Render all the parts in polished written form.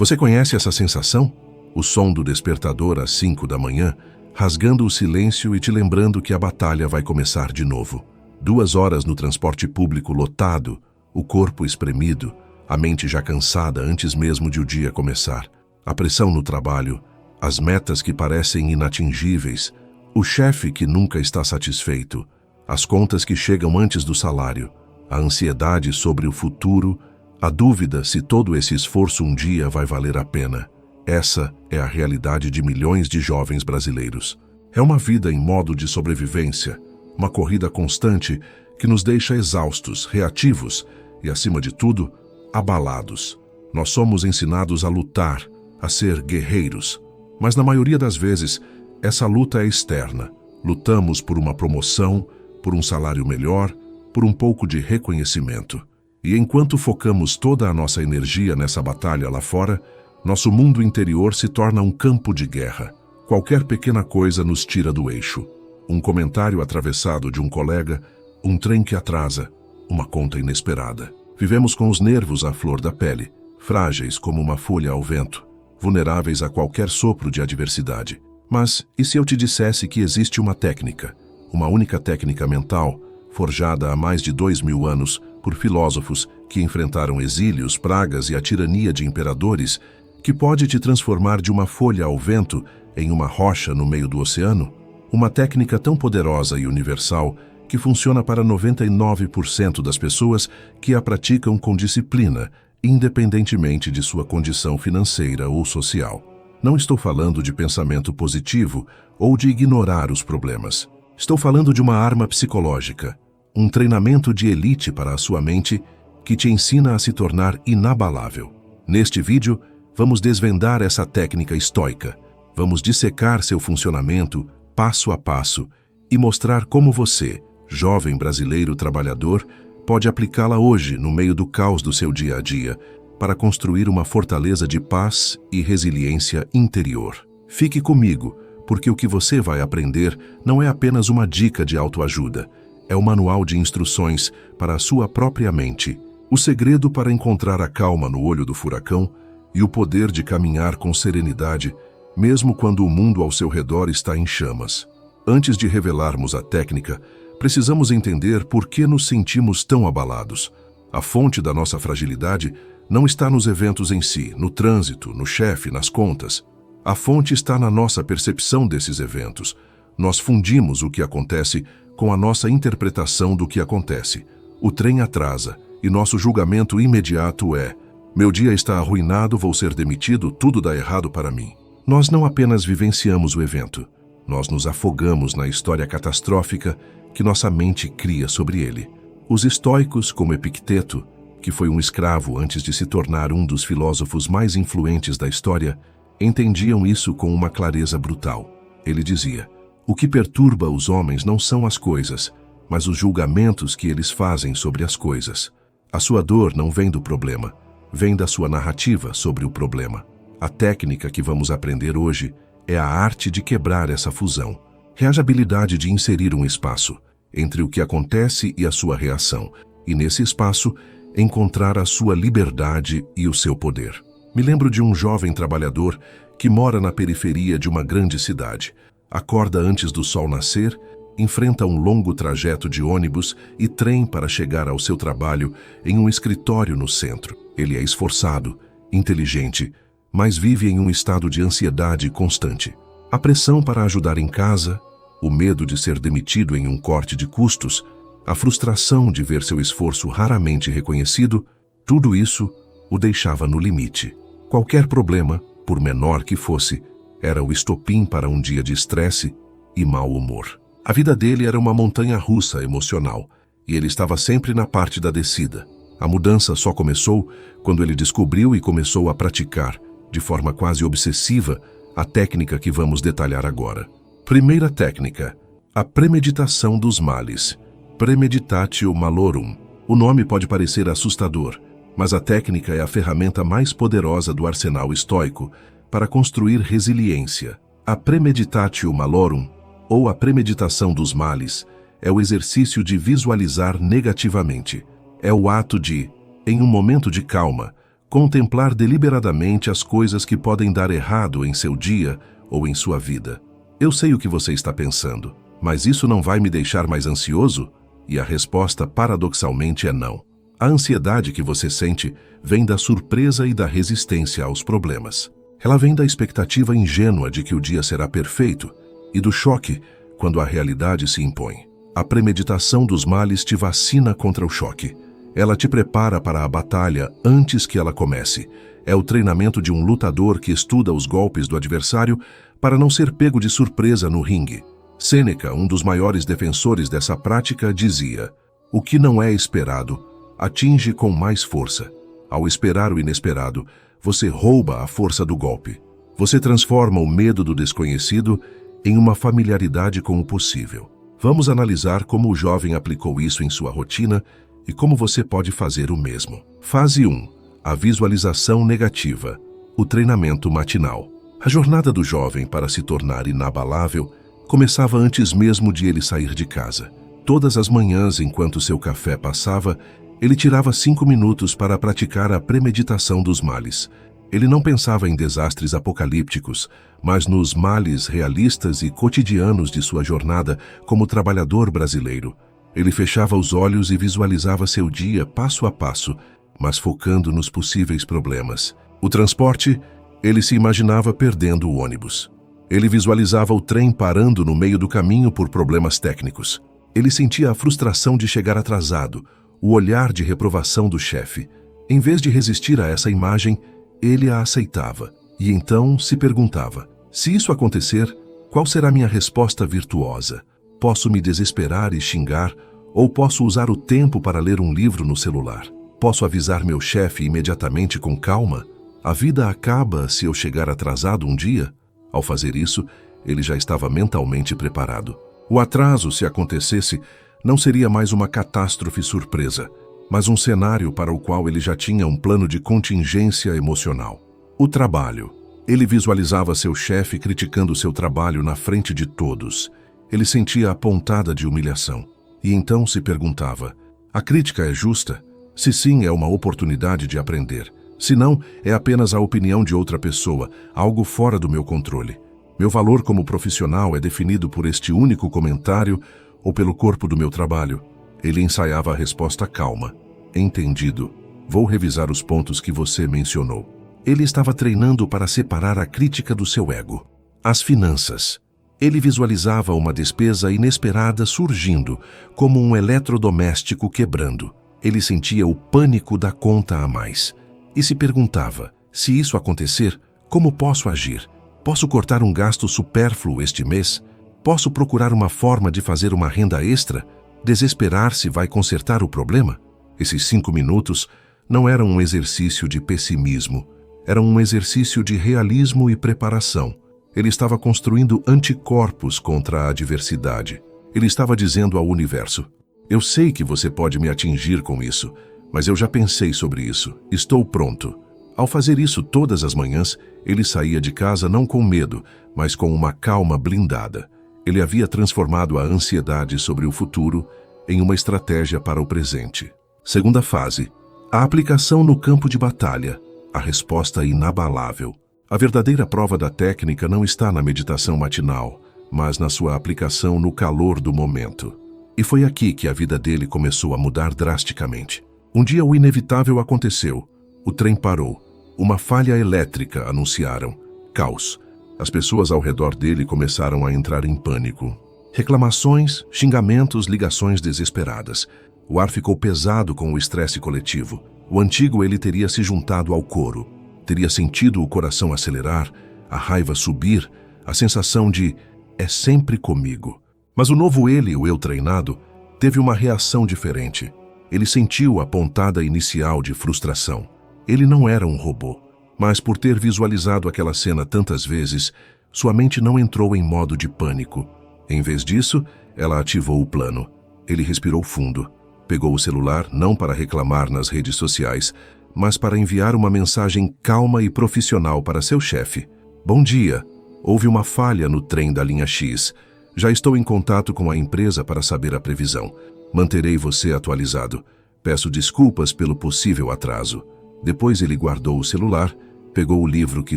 Você conhece essa sensação? O som do despertador às 5 da manhã, rasgando o silêncio e te lembrando que a batalha vai começar de novo. 2 horas no transporte público lotado, o corpo espremido, a mente já cansada antes mesmo de o dia começar. A pressão no trabalho, as metas que parecem inatingíveis, o chefe que nunca está satisfeito, as contas que chegam antes do salário, a ansiedade sobre o futuro, a dúvida se todo esse esforço um dia vai valer a pena. Essa é a realidade de milhões de jovens brasileiros. É uma vida em modo de sobrevivência, uma corrida constante que nos deixa exaustos, reativos e, acima de tudo, abalados. Nós somos ensinados a lutar, a ser guerreiros, mas na maioria das vezes, essa luta é externa. Lutamos por uma promoção, por um salário melhor, por um pouco de reconhecimento. E enquanto focamos toda a nossa energia nessa batalha lá fora, nosso mundo interior se torna um campo de guerra. Qualquer pequena coisa nos tira do eixo. Um comentário atravessado de um colega, um trem que atrasa, uma conta inesperada. Vivemos com os nervos à flor da pele, frágeis como uma folha ao vento, vulneráveis a qualquer sopro de adversidade. Mas e se eu te dissesse que existe uma técnica, uma única técnica mental, forjada há mais de 2000 anos por filósofos que enfrentaram exílios, pragas e a tirania de imperadores, que pode te transformar de uma folha ao vento em uma rocha no meio do oceano? Uma técnica tão poderosa e universal que funciona para 99% das pessoas que a praticam com disciplina, independentemente de sua condição financeira ou social. Não estou falando de pensamento positivo ou de ignorar os problemas. Estou falando de uma arma psicológica, um treinamento de elite para a sua mente que te ensina a se tornar inabalável. Neste vídeo, vamos desvendar essa técnica estoica. Vamos dissecar seu funcionamento passo a passo e mostrar como você, jovem brasileiro trabalhador, pode aplicá-la hoje no meio do caos do seu dia a dia para construir uma fortaleza de paz e resiliência interior. Fique comigo, porque o que você vai aprender não é apenas uma dica de autoajuda, é um manual de instruções para a sua própria mente, o segredo para encontrar a calma no olho do furacão e o poder de caminhar com serenidade, mesmo quando o mundo ao seu redor está em chamas. Antes de revelarmos a técnica, precisamos entender por que nos sentimos tão abalados. A fonte da nossa fragilidade não está nos eventos em si, no trânsito, no chefe, nas contas. A fonte está na nossa percepção desses eventos. Nós fundimos o que acontece com a nossa interpretação do que acontece. O trem atrasa e nosso julgamento imediato é: meu dia está arruinado, vou ser demitido, tudo dá errado para mim. Nós não apenas vivenciamos o evento, nós nos afogamos na história catastrófica que nossa mente cria sobre ele. Os estoicos, como Epicteto, que foi um escravo antes de se tornar um dos filósofos mais influentes da história, entendiam isso com uma clareza brutal. Ele dizia: o que perturba os homens não são as coisas, mas os julgamentos que eles fazem sobre as coisas. A sua dor não vem do problema, vem da sua narrativa sobre o problema. A técnica que vamos aprender hoje é a arte de quebrar essa fusão. É a habilidade de inserir um espaço entre o que acontece e a sua reação, e nesse espaço, encontrar a sua liberdade e o seu poder. Me lembro de um jovem trabalhador que mora na periferia de uma grande cidade. Acorda antes do sol nascer, enfrenta um longo trajeto de ônibus e trem para chegar ao seu trabalho em um escritório no centro. Ele é esforçado, inteligente, mas vive em um estado de ansiedade constante. A pressão para ajudar em casa, o medo de ser demitido em um corte de custos, a frustração de ver seu esforço raramente reconhecido, tudo isso o deixava no limite. Qualquer problema, por menor que fosse, era o estopim para um dia de estresse e mau humor. A vida dele era uma montanha-russa emocional, e ele estava sempre na parte da descida. A mudança só começou quando ele descobriu e começou a praticar, de forma quase obsessiva, a técnica que vamos detalhar agora. Primeira técnica: a premeditação dos males. Premeditatio malorum. O nome pode parecer assustador, mas a técnica é a ferramenta mais poderosa do arsenal estoico para construir resiliência. A premeditatio malorum, ou a premeditação dos males, é o exercício de visualizar negativamente. É o ato de, em um momento de calma, Contemplar deliberadamente as coisas que podem dar errado em seu dia ou em sua vida. Eu sei o que você está pensando, mas isso não vai me deixar mais ansioso? E a resposta, paradoxalmente, é não. A ansiedade que você sente vem da surpresa e da resistência aos problemas. Ela vem da expectativa ingênua de que o dia será perfeito e do choque quando a realidade se impõe. A premeditação dos males te vacina contra o choque. Ela te prepara para a batalha antes que ela comece. É o treinamento de um lutador que estuda os golpes do adversário para não ser pego de surpresa no ringue. Sêneca, um dos maiores defensores dessa prática, dizia: "O que não é esperado atinge com mais força. Ao esperar o inesperado, você rouba a força do golpe. Você transforma o medo do desconhecido em uma familiaridade com o possível." Vamos analisar como o jovem aplicou isso em sua rotina e como você pode fazer o mesmo. Fase 1. A visualização negativa. O treinamento matinal. A jornada do jovem para se tornar inabalável começava antes mesmo de ele sair de casa. Todas as manhãs, enquanto seu café passava, ele tirava 5 minutos para praticar a premeditação dos males. Ele não pensava em desastres apocalípticos, mas nos males realistas e cotidianos de sua jornada como trabalhador brasileiro. Ele fechava os olhos e visualizava seu dia passo a passo, mas focando nos possíveis problemas. O transporte, ele se imaginava perdendo o ônibus. Ele visualizava o trem parando no meio do caminho por problemas técnicos. Ele sentia a frustração de chegar atrasado, o olhar de reprovação do chefe. Em vez de resistir a essa imagem, ele a aceitava. E então se perguntava: se isso acontecer, qual será minha resposta virtuosa? Posso me desesperar e xingar, ou posso usar o tempo para ler um livro no celular? Posso avisar meu chefe imediatamente com calma? A vida acaba se eu chegar atrasado um dia? Ao fazer isso, ele já estava mentalmente preparado. O atraso, se acontecesse, não seria mais uma catástrofe surpresa, mas um cenário para o qual ele já tinha um plano de contingência emocional. O trabalho. Ele visualizava seu chefe criticando seu trabalho na frente de todos. Ele sentia a pontada de humilhação. E então se perguntava: a crítica é justa? Se sim, é uma oportunidade de aprender. Se não, é apenas a opinião de outra pessoa, algo fora do meu controle. Meu valor como profissional é definido por este único comentário ou pelo corpo do meu trabalho. Ele ensaiava a resposta calma. Entendido. Vou revisar os pontos que você mencionou. Ele estava treinando para separar a crítica do seu ego. As finanças. Ele visualizava uma despesa inesperada surgindo, como um eletrodoméstico quebrando. Ele sentia o pânico da conta a mais. E se perguntava: se isso acontecer, como posso agir? Posso cortar um gasto supérfluo este mês? Posso procurar uma forma de fazer uma renda extra? Desesperar-se vai consertar o problema? Esses 5 minutos não eram um exercício de pessimismo, eram um exercício de realismo e preparação. Ele estava construindo anticorpos contra a adversidade. Ele estava dizendo ao universo: eu sei que você pode me atingir com isso, mas eu já pensei sobre isso. Estou pronto. Ao fazer isso todas as manhãs, ele saía de casa não com medo, mas com uma calma blindada. Ele havia transformado a ansiedade sobre o futuro em uma estratégia para o presente. Segunda fase. A aplicação no campo de batalha. A resposta inabalável. A verdadeira prova da técnica não está na meditação matinal, mas na sua aplicação no calor do momento. E foi aqui que a vida dele começou a mudar drasticamente. Um dia o inevitável aconteceu. O trem parou. Uma falha elétrica, anunciaram. Caos. As pessoas ao redor dele começaram a entrar em pânico. Reclamações, xingamentos, ligações desesperadas. O ar ficou pesado com o estresse coletivo. O antigo ele teria se juntado ao coro. Teria sentido o coração acelerar, a raiva subir, a sensação de "é sempre comigo". Mas o novo ele, o eu treinado, teve uma reação diferente. Ele sentiu a pontada inicial de frustração. Ele não era um robô, mas por ter visualizado aquela cena tantas vezes, sua mente não entrou em modo de pânico. Em vez disso, ela ativou o plano. Ele respirou fundo. Pegou o celular não para reclamar nas redes sociais, mas para enviar uma mensagem calma e profissional para seu chefe. Bom dia. Houve uma falha no trem da linha X. Já estou em contato com a empresa para saber a previsão. Manterei você atualizado. Peço desculpas pelo possível atraso. Depois ele guardou o celular, pegou o livro que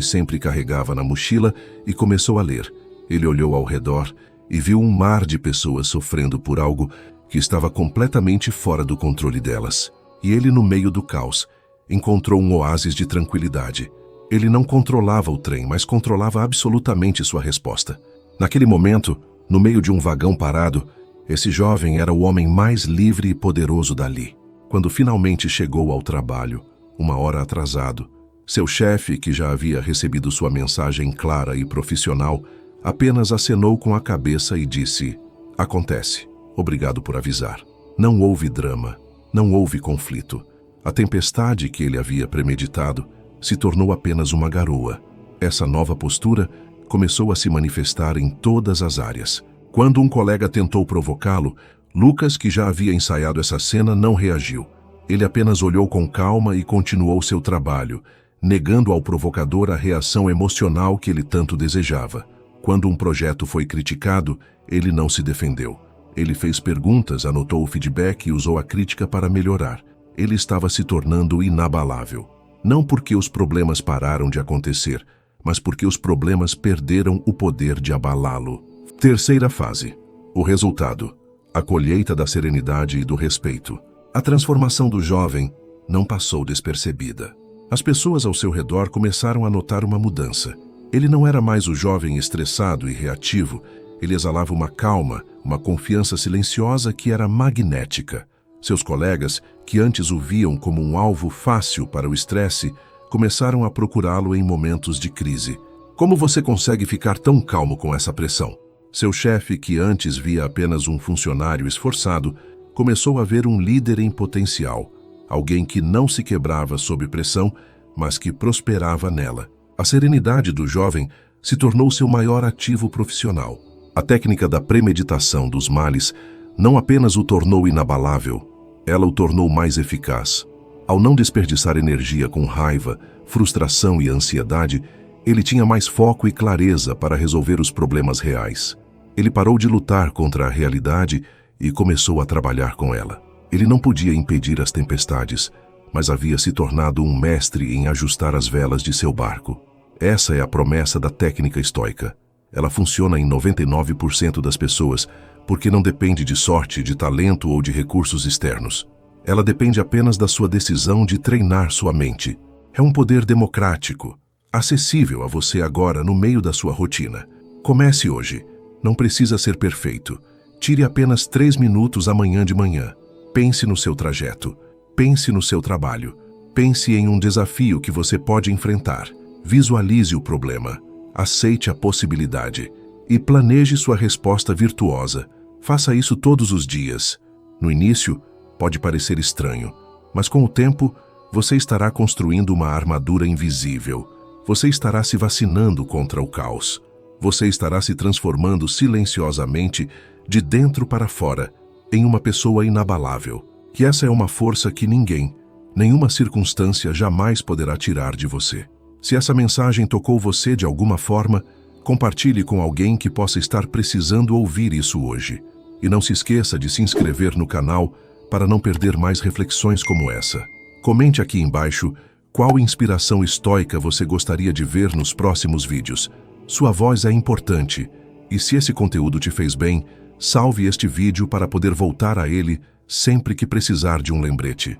sempre carregava na mochila e começou a ler. Ele olhou ao redor e viu um mar de pessoas sofrendo por algo que estava completamente fora do controle delas. E ele, no meio do caos, encontrou um oásis de tranquilidade. Ele não controlava o trem, mas controlava absolutamente sua resposta. Naquele momento, no meio de um vagão parado, esse jovem era o homem mais livre e poderoso dali. Quando finalmente chegou ao trabalho, 1 hora atrasado, seu chefe, que já havia recebido sua mensagem clara e profissional, apenas acenou com a cabeça e disse: "Acontece. Obrigado por avisar." Não houve drama, não houve conflito. A tempestade que ele havia premeditado se tornou apenas uma garoa. Essa nova postura começou a se manifestar em todas as áreas. Quando um colega tentou provocá-lo, Lucas, que já havia ensaiado essa cena, não reagiu. Ele apenas olhou com calma e continuou seu trabalho, negando ao provocador a reação emocional que ele tanto desejava. Quando um projeto foi criticado, ele não se defendeu. Ele fez perguntas, anotou o feedback e usou a crítica para melhorar. Ele estava se tornando inabalável. Não porque os problemas pararam de acontecer, mas porque os problemas perderam o poder de abalá-lo. Terceira fase. O resultado. A colheita da serenidade e do respeito. A transformação do jovem não passou despercebida. As pessoas ao seu redor começaram a notar uma mudança. Ele não era mais o jovem estressado e reativo. Ele exalava uma calma, uma confiança silenciosa que era magnética. Seus colegas, que antes o viam como um alvo fácil para o estresse, começaram a procurá-lo em momentos de crise. Como você consegue ficar tão calmo com essa pressão? Seu chefe, que antes via apenas um funcionário esforçado, começou a ver um líder em potencial, alguém que não se quebrava sob pressão, mas que prosperava nela. A serenidade do jovem se tornou seu maior ativo profissional. A técnica da premeditação dos males não apenas o tornou inabalável, ela o tornou mais eficaz. Ao não desperdiçar energia com raiva, frustração e ansiedade, ele tinha mais foco e clareza para resolver os problemas reais. Ele parou de lutar contra a realidade e começou a trabalhar com ela. Ele não podia impedir as tempestades, mas havia se tornado um mestre em ajustar as velas de seu barco. Essa é a promessa da técnica estoica. Ela funciona em 99% das pessoas, porque não depende de sorte, de talento ou de recursos externos. Ela depende apenas da sua decisão de treinar sua mente. É um poder democrático, acessível a você agora no meio da sua rotina. Comece hoje. Não precisa ser perfeito. Tire apenas 3 minutos amanhã de manhã. Pense no seu trajeto. Pense no seu trabalho. Pense em um desafio que você pode enfrentar. Visualize o problema. Aceite a possibilidade. E planeje sua resposta virtuosa. Faça isso todos os dias. No início, pode parecer estranho, mas com o tempo, você estará construindo uma armadura invisível. Você estará se vacinando contra o caos. Você estará se transformando silenciosamente, de dentro para fora, em uma pessoa inabalável. Que essa é uma força que ninguém, nenhuma circunstância jamais poderá tirar de você. Se essa mensagem tocou você de alguma forma, compartilhe com alguém que possa estar precisando ouvir isso hoje. E não se esqueça de se inscrever no canal para não perder mais reflexões como essa. Comente aqui embaixo qual inspiração estoica você gostaria de ver nos próximos vídeos. Sua voz é importante, e se esse conteúdo te fez bem, salve este vídeo para poder voltar a ele sempre que precisar de um lembrete.